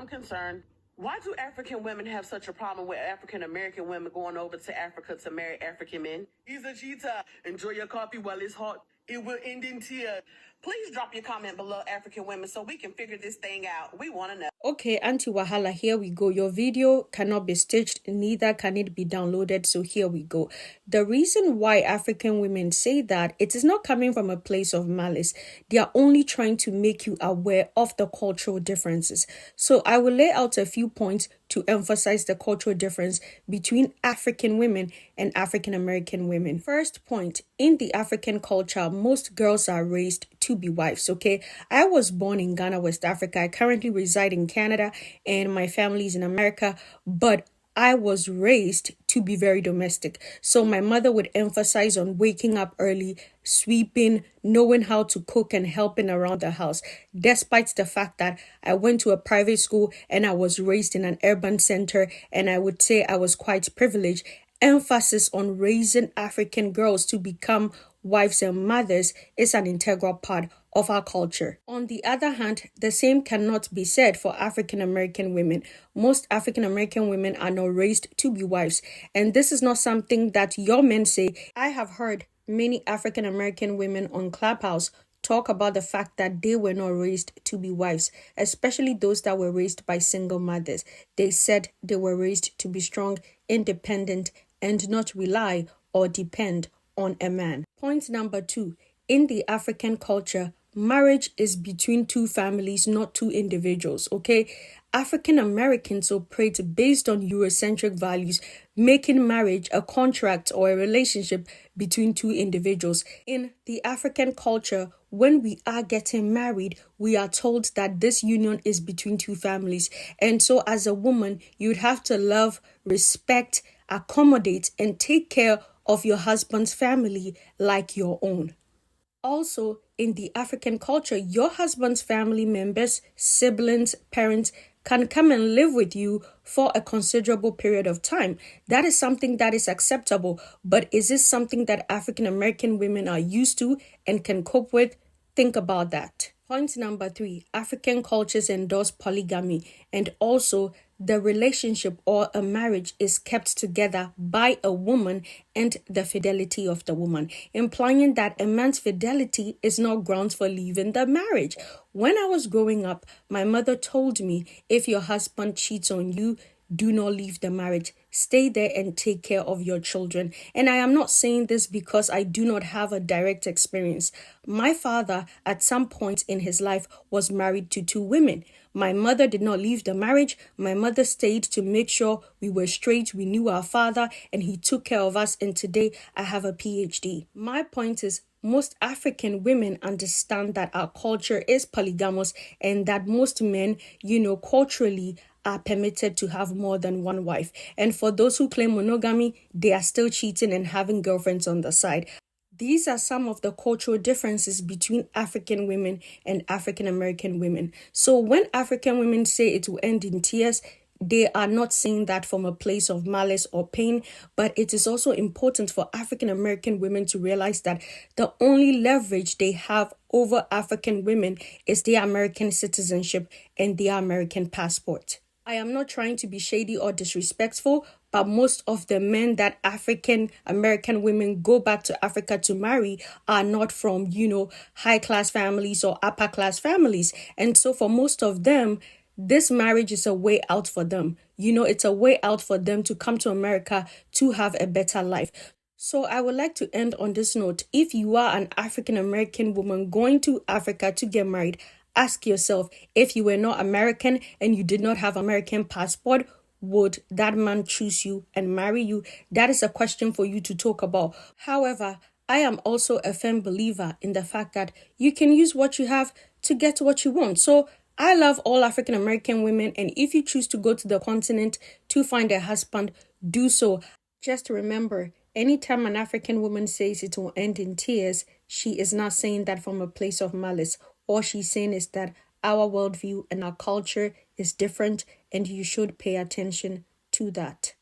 I'm concerned. Why do African women have such a problem with African American women going over to Africa to marry African men? He's a cheetah. Enjoy your coffee while it's hot. It will end in tears. Please drop your comment below, African women, so we can figure this thing out. We want to know. Okay, Auntie Wahala, here we go. Your video cannot be stitched, neither can it be downloaded. So here we go. The reason why African women say that, it is not coming from a place of malice. They are only trying to make you aware of the cultural differences. So I will lay out a few points to emphasize the cultural difference between African women and African American women. First point, in the African culture, most girls are raised to be wives, okay? I was born in Ghana, West Africa. I currently reside in Canada and my family is in America, but I was raised to be very domestic. So my mother would emphasize on waking up early, sweeping, knowing how to cook and helping around the house. Despite the fact that I went to a private school and I was raised in an urban center, and I would say I was quite privileged, emphasis on raising African girls to become wives and mothers is an integral part of our culture. On the other hand, the same cannot be said for African American women. Most African American women are not raised to be wives, and this is not something that your men say. I have heard many African American women on Clubhouse talk about the fact that they were not raised to be wives, especially those that were raised by single mothers. They said they were raised to be strong, independent, and not rely or depend on a man. Point number 2. In the African culture, marriage is between two families, not two individuals, okay? African Americans operate based on Eurocentric values, making marriage a contract or a relationship between two individuals. In the African culture, when we are getting married, we are told that this union is between two families. And so as a woman, you'd have to love, respect, accommodate, and take care of your husband's family like your own. Also, in the African culture, your husband's family members, siblings, parents can come and live with you for a considerable period of time. That is something that is acceptable. But is this something that African American women are used to and can cope with? Think about that. Point number 3, African cultures endorse polygamy, and also the relationship or a marriage is kept together by a woman and the fidelity of the woman, implying that a man's fidelity is not grounds for leaving the marriage. When I was growing up, my mother told me, if your husband cheats on you, do not leave the marriage. Stay there and take care of your children. And I am not saying this because I do not have a direct experience. My father, at some point in his life, was married to 2 women. My mother did not leave the marriage. My mother stayed to make sure we were straight. We knew our father and he took care of us. And today I have a PhD. My point is, most African women understand that our culture is polygamous and that most men, culturally are permitted to have more than one wife. And for those who claim monogamy, they are still cheating and having girlfriends on the side. These are some of the cultural differences between African women and African American women. So when African women say it will end in tears, they are not saying that from a place of malice or pain, but it is also important for African American women to realize that the only leverage they have over African women is their American citizenship and their American passport. I am not trying to be shady or disrespectful, but most of the men that African American women go back to Africa to marry are not from, high class families or upper class families. And so for most of them, this marriage is a way out for them. It's a way out for them to come to America to have a better life. So I would like to end on this note. If you are an African American woman going to Africa to get married, ask yourself, if you were not American and you did not have American passport, would that man choose you and marry you? That is a question for you to talk about. However, I am also a firm believer in the fact that you can use what you have to get what you want. So I love all African American women, and if you choose to go to the continent to find a husband, do so. Just remember, anytime an African woman says it will end in tears, she is not saying that from a place of malice. All she's saying is that our worldview and our culture is different, and you should pay attention to that.